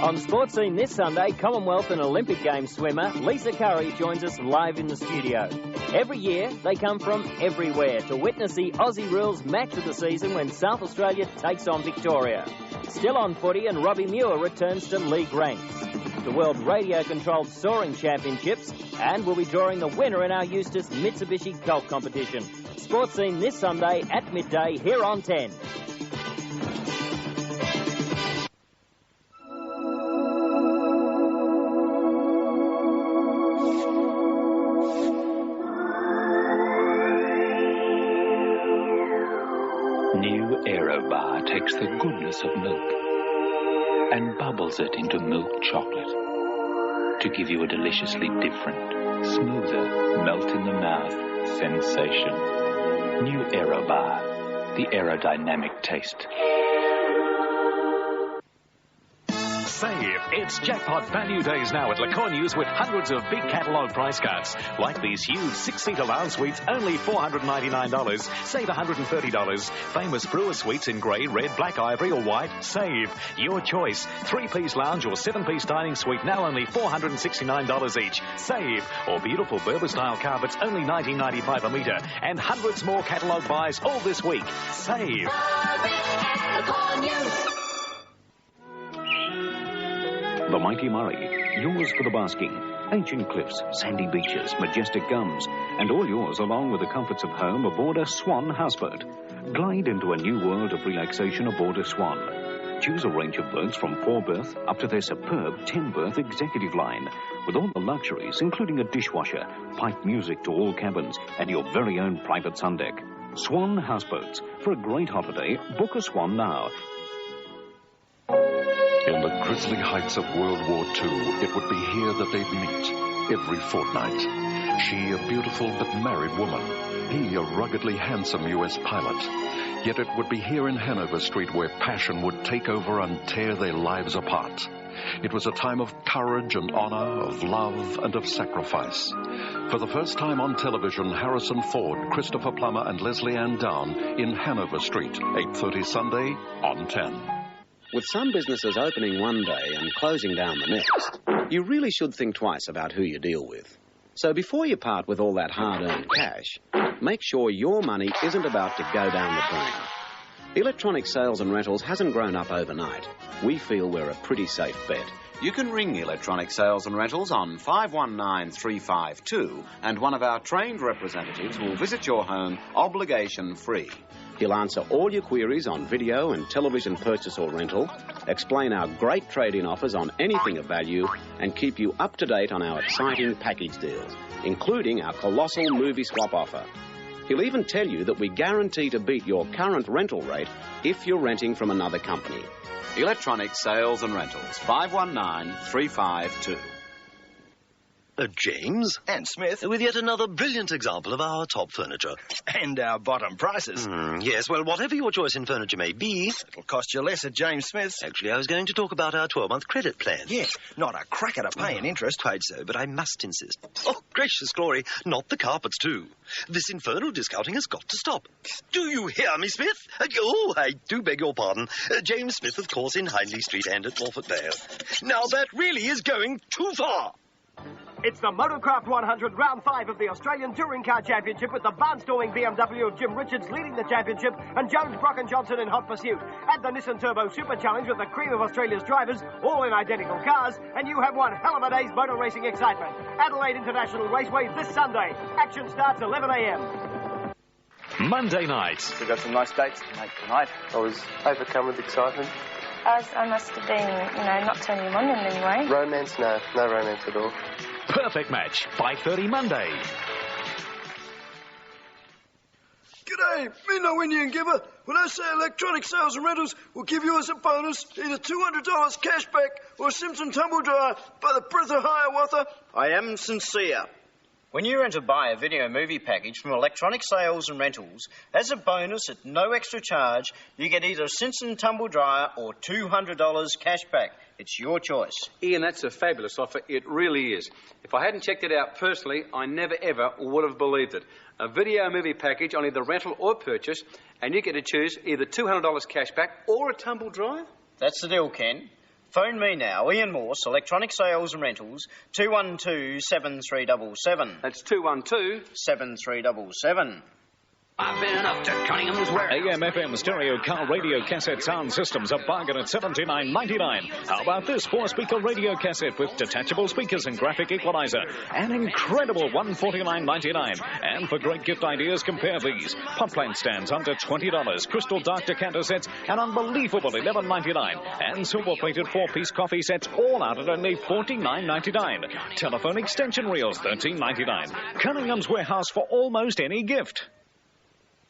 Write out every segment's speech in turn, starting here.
On Sports Scene this Sunday, Commonwealth and Olympic Games swimmer Lisa Curry joins us live in the studio. Every year, they come from everywhere to witness the Aussie Rules match of the season when South Australia takes on Victoria. Still on footy, and Robbie Muir returns to league ranks. The World Radio-controlled Soaring Championships, and we'll be drawing the winner in our Eustace Mitsubishi Golf Competition. Sports Scene this Sunday at midday here on 10. New Aerobar takes the goodness of milk and bubbles it into milk chocolate to give you a deliciously different, smoother, melt-in-the-mouth sensation. New Aerobar, the aerodynamic taste. Save. It's jackpot value days now at Le Cornu's with hundreds of big catalogue price cuts. Like these huge 6-seater lounge suites, only $499. Save $130. Famous brewer suites in grey, red, black ivory or white. Save. Your choice. 3-piece lounge or 7-piece dining suite, now only $469 each. Save. Or beautiful Berber-style carpets, only $19.95 a metre. And hundreds more catalogue buys all this week. Save. The Mighty Murray, yours for the basking. Ancient cliffs, sandy beaches, majestic gums, and all yours along with the comforts of home aboard a Swan houseboat. Glide into a new world of relaxation aboard a Swan. Choose a range of berths from 4-berth up to their superb 10-berth executive line, with all the luxuries, including a dishwasher, piped music to all cabins, and your very own private sun deck. Swan houseboats. For a great holiday, book a Swan now. In the grisly heights of World War II, it would be here that they'd meet every fortnight. She, a beautiful but married woman. He, a ruggedly handsome U.S. pilot. Yet it would be here in Hanover Street where passion would take over and tear their lives apart. It was a time of courage and honor, of love and of sacrifice. For the first time on television, Harrison Ford, Christopher Plummer and Leslie Ann Down in Hanover Street, 8:30 Sunday on 10. With some businesses opening one day and closing down the next, you really should think twice about who you deal with. So before you part with all that hard-earned cash, make sure your money isn't about to go down the drain. Electronic Sales and Rentals hasn't grown up overnight. We feel we're a pretty safe bet. You can ring Electronic Sales and Rentals on 519352 and one of our trained representatives will visit your home obligation-free. He'll answer all your queries on video and television purchase or rental, explain our great trade-in offers on anything of value, and keep you up to date on our exciting package deals, including our colossal movie swap offer. He'll even tell you that we guarantee to beat your current rental rate if you're renting from another company. Electronic Sales and Rentals, 519352. James. And Smith. With yet another brilliant example of our top furniture. And our bottom prices. Yes, well, whatever your choice in furniture may be... It'll cost you less at James Smith's. Actually, I was going to talk about our 12-month credit plan. Yes, not a cracker to pay in interest. Quite so, but I must insist. Oh, gracious glory, not the carpets, too. This infernal discounting has got to stop. Do you hear me, Smith? Oh, I do beg your pardon. James Smith, of course, in Hindley Street and at Norfolk Vale. Now, that really is going too far. It's the Motorcraft 100 Round 5 of the Australian Touring Car Championship with the barnstorming BMW of Jim Richards leading the championship and Jones, Brock and Johnson in hot pursuit. Add the Nissan Turbo Super Challenge with the cream of Australia's drivers, all in identical cars, and you have one hell of a day's motor racing excitement. Adelaide International Raceway this Sunday. Action starts 11 a.m. Monday night. We've got some nice dates to make tonight. I was overcome with excitement. I must have been, not turning him on in any way. Romance? No romance at all. Perfect match, 5:30 Monday. G'day, me no Indian giver. When I say Electronic Sales and Rentals will give you as a bonus either $200 cash back or a Simpson tumble dryer by the breath of Hiawatha, I am sincere. When you rent or buy a video movie package from Electronic Sales and Rentals, as a bonus at no extra charge, you get either a Simpson tumble dryer or $200 cash back. It's your choice. Ian, that's a fabulous offer. It really is. If I hadn't checked it out personally, I never ever would have believed it. A video movie package on either rental or purchase, and you get to choose either $200 cash back or a tumble dryer. That's the deal, Ken. Phone me now, Ian Morse, Electronic Sales and Rentals, 212-7377. That's 212... 7377. I've been up to Cunningham's warehouse. AM/FM stereo car radio cassette sound systems, a bargain at $79.99. How about this 4-speaker radio cassette with detachable speakers and graphic equalizer? An incredible $149.99. And for great gift ideas, compare these. Pot plant stands under $20. Crystal dark decanter sets, an unbelievable $11.99. And silver-plated 4-piece coffee sets, all out at only $49.99. Telephone extension reels, $13.99. Cunningham's warehouse for almost any gift.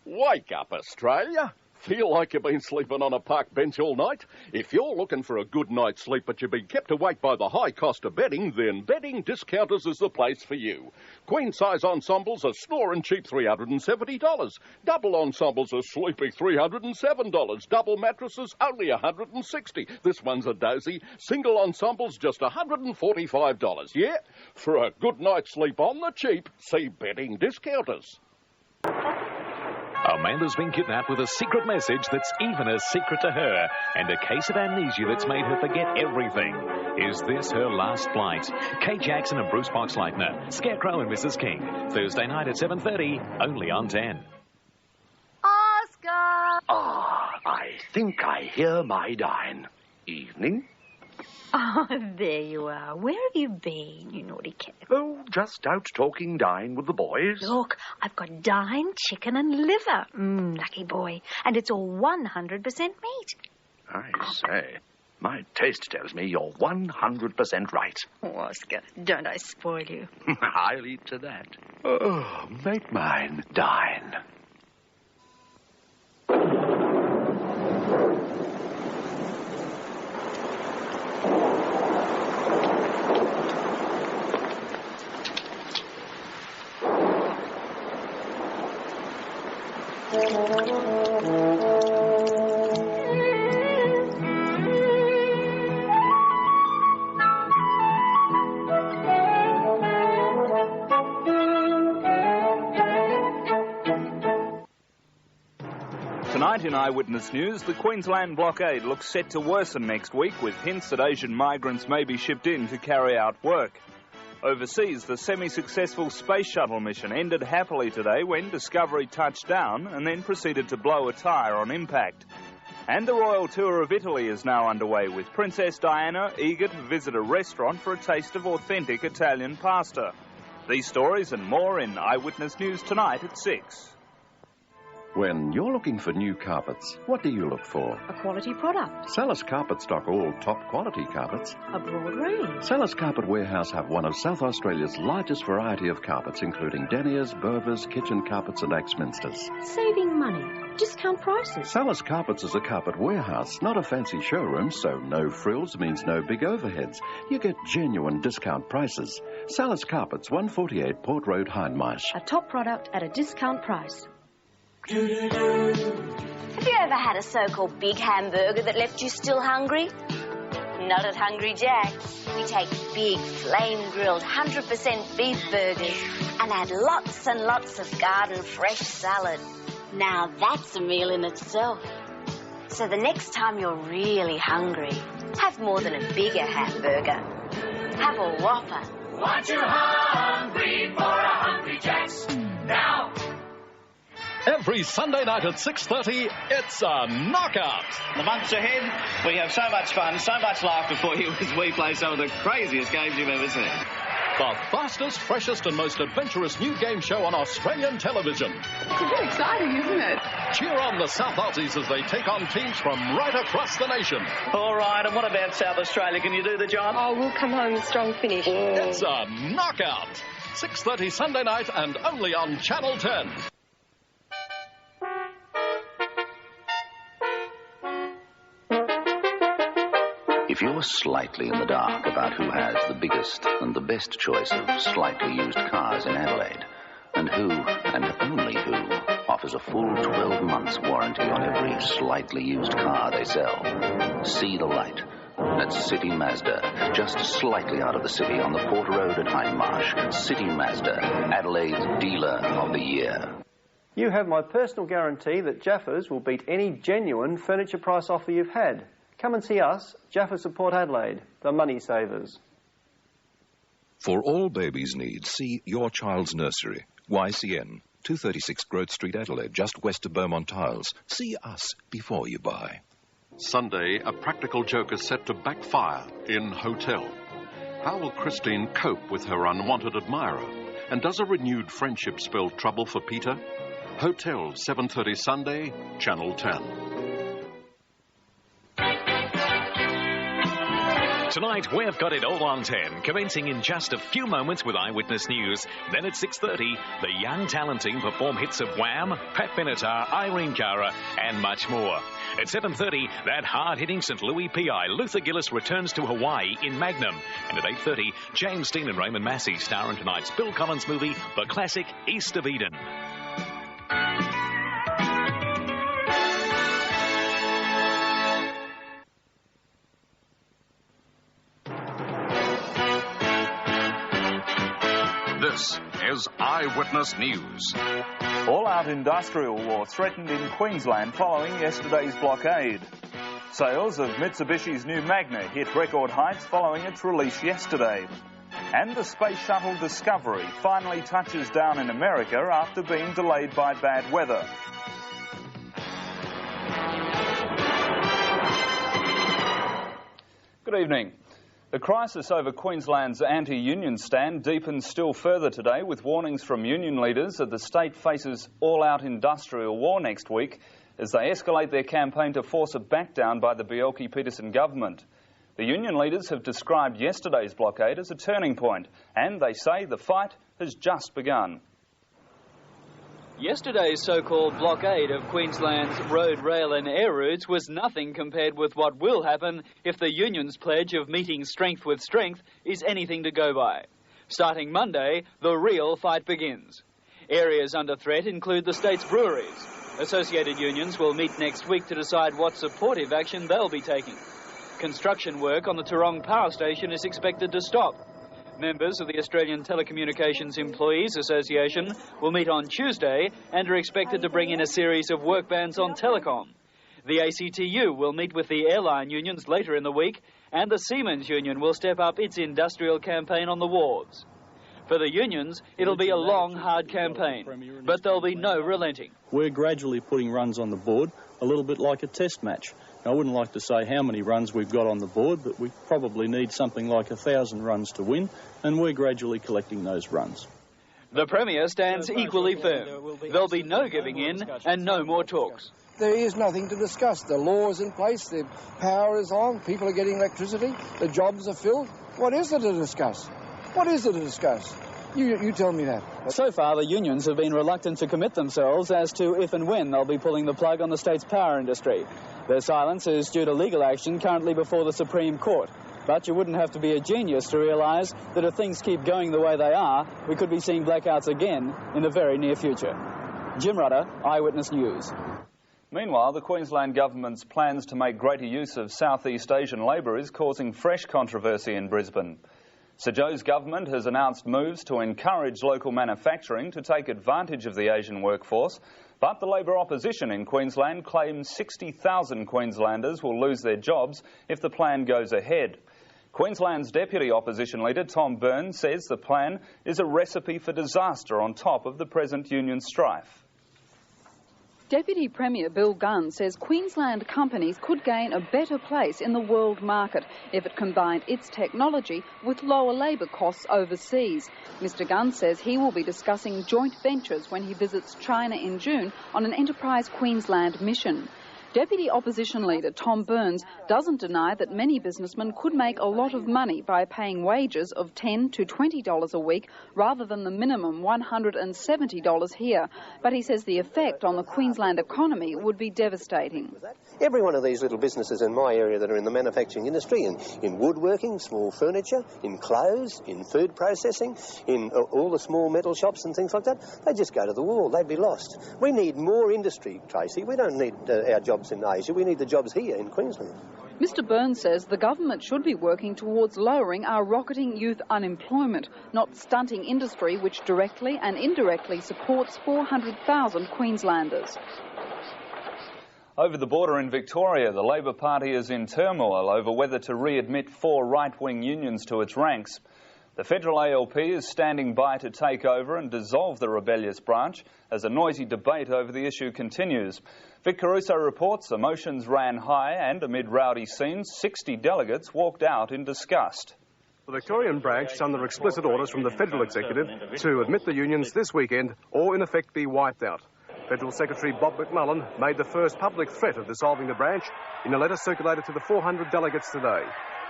Wake up, Australia. Feel like you've been sleeping on a park bench all night? If you're looking for a good night's sleep but you've been kept awake by the high cost of bedding, then Bedding Discounters is the place for you. Queen-size ensembles are snoring cheap $370. Double ensembles are sleepy $307. Double mattresses only $160. This one's a dozy. Single ensembles just $145. Yeah, for a good night's sleep on the cheap, see Bedding Discounters. Amanda's been kidnapped with a secret message that's even a secret to her, and a case of amnesia that's made her forget everything. Is this her last flight? Kate Jackson and Bruce Boxleitner, Scarecrow and Mrs. King. Thursday night at 7:30, only on 10. Oscar! I think I hear my dine. Evening? Oh, there you are. Where have you been, you naughty cat? Oh, just out talking dine with the boys. Look, I've got dine, chicken and liver. Lucky boy. And it's all 100% meat. I say, my taste tells me you're 100% right. Oh, Oscar, don't I spoil you? I'll eat to that. Oh, make mine dine. Tonight in Eyewitness News, the Queensland blockade looks set to worsen next week, with hints that Asian migrants may be shipped in to carry out work. Overseas, the semi-successful space shuttle mission ended happily today when Discovery touched down and then proceeded to blow a tyre on impact. And the royal tour of Italy is now underway, with Princess Diana eager to visit a restaurant for a taste of authentic Italian pasta. These stories and more in Eyewitness News tonight at 6. When you're looking for new carpets, what do you look for? A quality product. Sellers Carpet stock all top quality carpets. A broad range. Sellers Carpet Warehouse have one of South Australia's largest variety of carpets, including deniers, Bervers, kitchen carpets and Axminsters. Saving money. Discount prices. Sellers Carpets is a carpet warehouse, not a fancy showroom, so no frills means no big overheads. You get genuine discount prices. Sellers Carpets, 148 Port Road, Hindmarsh. A top product at a discount price. Have you ever had a so-called big hamburger that left you still hungry? Not at Hungry Jack's. We take big, flame-grilled, 100% beef burgers and add lots and lots of garden fresh salad. Now that's a meal in itself. So the next time you're really hungry, have more than a bigger hamburger. Have a Whopper. Aren't you hungry for a Hungry Jack's? Now! Every Sunday night at 6:30, it's a knockout. The months ahead, we have so much fun, so much laughter for you as we play some of the craziest games you've ever seen. The fastest, freshest and most adventurous new game show on Australian television. It's a bit exciting, isn't it? Cheer on the South Aussies as they take on teams from right across the nation. All right, and what about South Australia? Can you do the job? Oh, we'll come home with a strong finish. It's a knockout. 6:30 Sunday night and only on Channel 10. If you're slightly in the dark about who has the biggest and the best choice of slightly used cars in Adelaide, and who, and only who, offers a full 12 months warranty on every slightly used car they sell, see the light. That's City Mazda, just slightly out of the city on the Port Road at Hindmarsh. City Mazda, Adelaide's dealer of the year. You have my personal guarantee that Jaffers will beat any genuine furniture price offer you've had. Come and see us, Jaffas of Port Adelaide, the money savers. For all babies' needs, see Your Child's Nursery, YCN, 236 Growth Street, Adelaide, just west of Beaumont Tiles. See us before you buy. Sunday, a practical joke is set to backfire in Hotel. How will Christine cope with her unwanted admirer? And does a renewed friendship spell trouble for Peter? Hotel, 7:30 Sunday, Channel 10. Tonight, we've got it all on 10, commencing in just a few moments with Eyewitness News. Then at 6:30, the young talent team perform hits of Wham, Pat Benatar, Irene Cara, and much more. At 7:30, that hard-hitting St. Louis PI, Luther Gillis, returns to Hawaii in Magnum. And at 8:30, James Dean and Raymond Massey star in tonight's Bill Collins movie, the classic East of Eden. This is Eyewitness News. All-out industrial war threatened in Queensland following yesterday's blockade. Sales of Mitsubishi's new Magna hit record heights following its release yesterday. And the Space Shuttle Discovery finally touches down in America after being delayed by bad weather. Good evening. The crisis over Queensland's anti-union stand deepens still further today, with warnings from union leaders that the state faces all-out industrial war next week as they escalate their campaign to force a back-down by the Bjelke-Petersen government. The union leaders have described yesterday's blockade as a turning point, and they say the fight has just begun. Yesterday's so-called blockade of Queensland's road, rail and air routes was nothing compared with what will happen if the union's pledge of meeting strength with strength is anything to go by. Starting Monday, the real fight begins. Areas under threat include the state's breweries. Associated unions will meet next week to decide what supportive action they'll be taking. Construction work on the Tarong power station is expected to stop. Members of the Australian Telecommunications Employees Association will meet on Tuesday and are expected to bring in a series of work bans on telecom. The ACTU will meet with the airline unions later in the week, and the Siemens Union will step up its industrial campaign on the wharves. For the unions, it'll be a long, hard campaign, but there'll be no relenting. We're gradually putting runs on the board, a little bit like a test match. I wouldn't like to say how many runs we've got on the board, but we probably need something like 1,000 runs to win, and we're gradually collecting those runs. The Premier stands equally firm. There'll be no giving in and no more talks. There is nothing to discuss. The law is in place, the power is on, people are getting electricity, the jobs are filled. What is there to discuss? What is there to discuss? You tell me that. So far, the unions have been reluctant to commit themselves as to if and when they'll be pulling the plug on the state's power industry. Their silence is due to legal action currently before the Supreme Court. But you wouldn't have to be a genius to realise that if things keep going the way they are, we could be seeing blackouts again in the very near future. Jim Rudder, Eyewitness News. Meanwhile, the Queensland government's plans to make greater use of Southeast Asian labour is causing fresh controversy in Brisbane. Sir Joe's government has announced moves to encourage local manufacturing to take advantage of the Asian workforce, but the Labor opposition in Queensland claims 60,000 Queenslanders will lose their jobs if the plan goes ahead. Queensland's Deputy Opposition Leader Tom Burns says the plan is a recipe for disaster on top of the present union strife. Deputy Premier Bill Gunn says Queensland companies could gain a better place in the world market if it combined its technology with lower labour costs overseas. Mr Gunn says he will be discussing joint ventures when he visits China in June on an Enterprise Queensland mission. Deputy Opposition Leader Tom Burns doesn't deny that many businessmen could make a lot of money by paying wages of $10 to $20 a week rather than the minimum $170 here. But he says the effect on the Queensland economy would be devastating. Every one of these little businesses in my area that are in the manufacturing industry, in woodworking, small furniture, in clothes, in food processing, in all the small metal shops and things like that, they just go to the wall. They'd be lost. We need more industry, Tracy. We don't need our jobs in Asia. We need the jobs here in Queensland. Mr Burns says the government should be working towards lowering our rocketing youth unemployment, not stunting industry which directly and indirectly supports 400,000 Queenslanders. Over the border in Victoria, the Labor Party is in turmoil over whether to readmit 4 right-wing unions to its ranks. The federal ALP is standing by to take over and dissolve the rebellious branch as a noisy debate over the issue continues. Vic Caruso reports emotions ran high and, amid rowdy scenes, 60 delegates walked out in disgust. The Victorian branch is under explicit orders from the federal executive to admit the unions this weekend or, in effect, be wiped out. Federal Secretary Bob McMullen made the first public threat of dissolving the branch in a letter circulated to the 400 delegates today.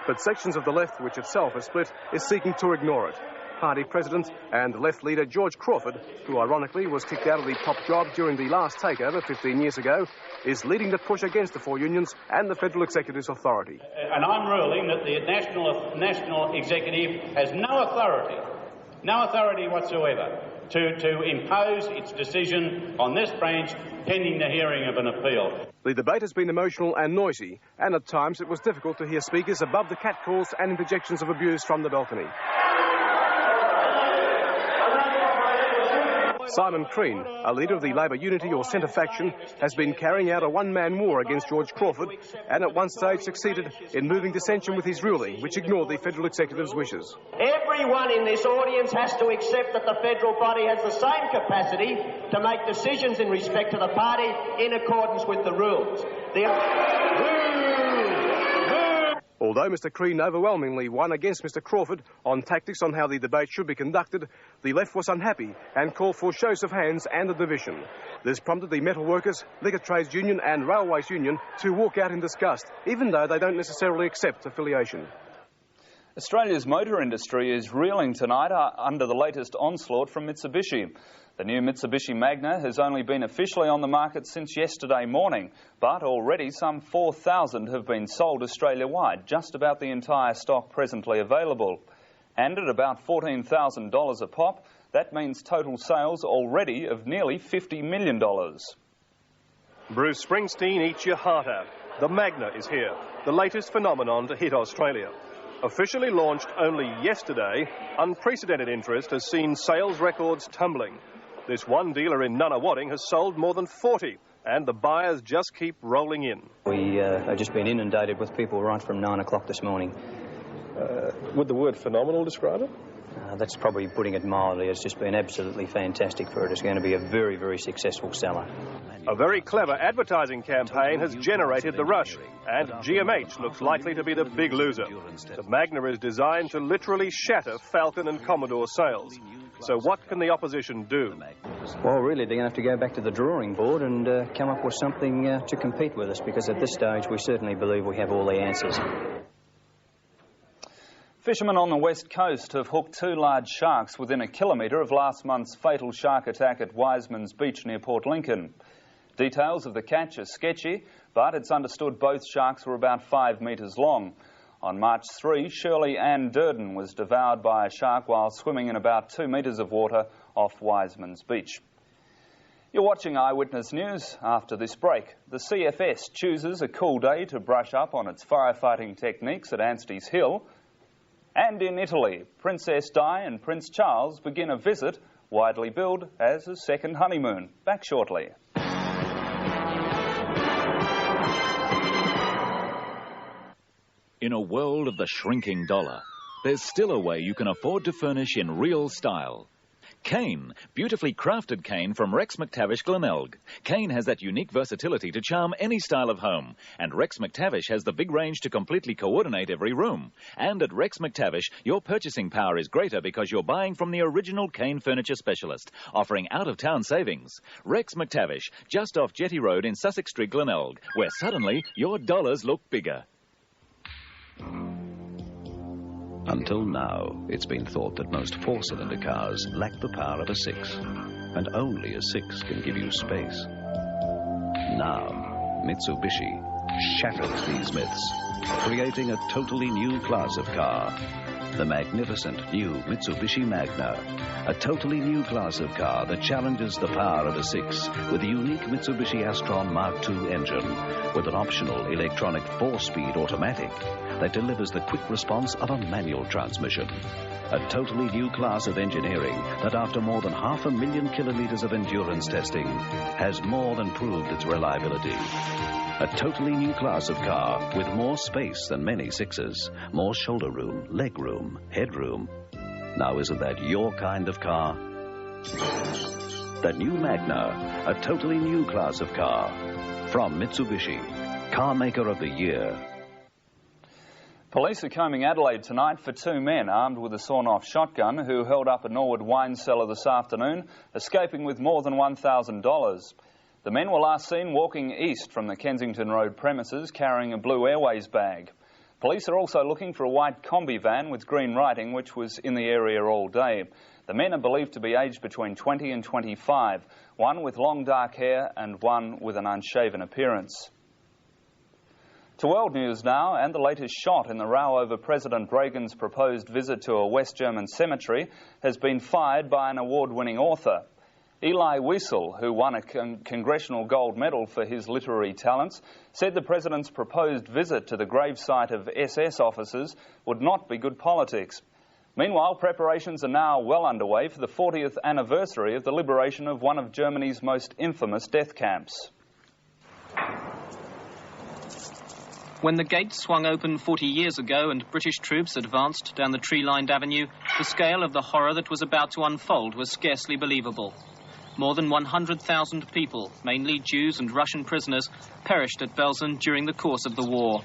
But sections of the left, which itself is split, is seeking to ignore it. Party President and left leader George Crawford, who ironically was kicked out of the top job during the last takeover 15 years ago, is leading the push against the 4 unions and the federal executive's authority. And I'm ruling that the national executive has no authority whatsoever to impose its decision on this branch pending the hearing of an appeal. The debate has been emotional and noisy, and at times it was difficult to hear speakers above the catcalls and interjections of abuse from the balcony. Simon Crean, a leader of the Labor Unity or Centre faction, has been carrying out a one-man war against George Crawford and at one stage succeeded in moving dissension with his ruling, which ignored the federal executive's wishes. Everyone in this audience has to accept that the federal body has the same capacity to make decisions in respect to the party in accordance with the rules. Although Mr Crean overwhelmingly won against Mr Crawford on tactics on how the debate should be conducted, the left was unhappy and called for shows of hands and a division. This prompted the Metal Workers, Liquor Trades Union and Railways Union to walk out in disgust, even though they don't necessarily accept affiliation. Australia's motor industry is reeling tonight under the latest onslaught from Mitsubishi. The new Mitsubishi Magna has only been officially on the market since yesterday morning, but already some 4,000 have been sold Australia-wide, just about the entire stock presently available. And at about $14,000 a pop, that means total sales already of nearly $50 million. Bruce Springsteen eats your heart out. The Magna is here, the latest phenomenon to hit Australia. Officially launched only yesterday, unprecedented interest has seen sales records tumbling. This one dealer in Nunawading has sold more than 40, and the buyers just keep rolling in. We have just been inundated with people right from 9 o'clock this morning. Would the word phenomenal describe it? That's probably putting it mildly. It's just been absolutely fantastic for it. It's going to be a very, very successful seller. A very clever advertising campaign has generated the rush, and GMH looks likely to be the big loser. The Magna is designed to literally shatter Falcon and Commodore sales. So what can the opposition do? Well, really, they're going to have to go back to the drawing board and come up with something to compete with us, because at this stage we certainly believe we have all the answers. Fishermen on the west coast have hooked 2 large sharks within a kilometre of last month's fatal shark attack at Wiseman's Beach near Port Lincoln. Details of the catch are sketchy, but it's understood both sharks were about 5 metres long. On March 3, Shirley Ann Durden was devoured by a shark while swimming in about 2 metres of water off Wiseman's Beach. You're watching Eyewitness News. After this break, the CFS chooses a cool day to brush up on its firefighting techniques at Anstey's Hill. And in Italy, Princess Di and Prince Charles begin a visit widely billed as a second honeymoon. Back shortly. In a world of the shrinking dollar, there's still a way you can afford to furnish in real style. Cane, beautifully crafted cane from Rex McTavish Glenelg. Cane has that unique versatility to charm any style of home, and Rex McTavish has the big range to completely coordinate every room. And at Rex McTavish, your purchasing power is greater because you're buying from the original cane furniture specialist, offering out-of-town savings. Rex McTavish, just off Jetty Road in Sussex Street, Glenelg, where suddenly your dollars look bigger. Until now, it's been thought that most 4-cylinder cars lack the power of a 6, and only a 6 can give you space. Now, Mitsubishi shatters these myths, creating a totally new class of car, the magnificent new Mitsubishi Magna. A totally new class of car that challenges the power of a 6 with a unique Mitsubishi Astron Mark II engine with an optional electronic 4-speed automatic that delivers the quick response of a manual transmission. A totally new class of engineering that, after more than 500,000 kilolitres of endurance testing, has more than proved its reliability. A totally new class of car with more space than many 6s, more shoulder room, leg room, headroom. Now, isn't that your kind of car? The new Magna, a totally new class of car. From Mitsubishi, car maker of the year. Police are combing Adelaide tonight for 2 men armed with a sawn-off shotgun who held up a Norwood wine cellar this afternoon, escaping with more than $1,000. The men were last seen walking east from the Kensington Road premises carrying a Blue Airways bag. Police are also looking for a white combi van with green writing which was in the area all day. The men are believed to be aged between 20 and 25, one with long dark hair and one with an unshaven appearance. To world news now, and the latest shot in the row over President Reagan's proposed visit to a West German cemetery has been fired by an award-winning author. Eli Wiesel, who won a Congressional Gold Medal for his literary talents, said the president's proposed visit to the gravesite of SS officers would not be good politics. Meanwhile, preparations are now well underway for the 40th anniversary of the liberation of one of Germany's most infamous death camps. When the gates swung open 40 years ago and British troops advanced down the tree-lined avenue, the scale of the horror that was about to unfold was scarcely believable. More than 100,000 people, mainly Jews and Russian prisoners, perished at Belsen during the course of the war.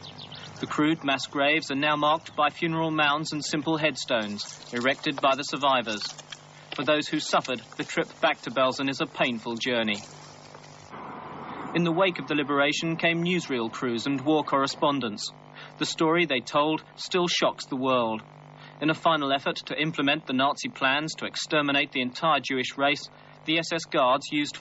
The crude mass graves are now marked by funeral mounds and simple headstones, erected by the survivors. For those who suffered, the trip back to Belsen is a painful journey. In the wake of the liberation came newsreel crews and war correspondents. The story they told still shocks the world. In a final effort to implement the Nazi plans to exterminate the entire Jewish race, the SS Guards used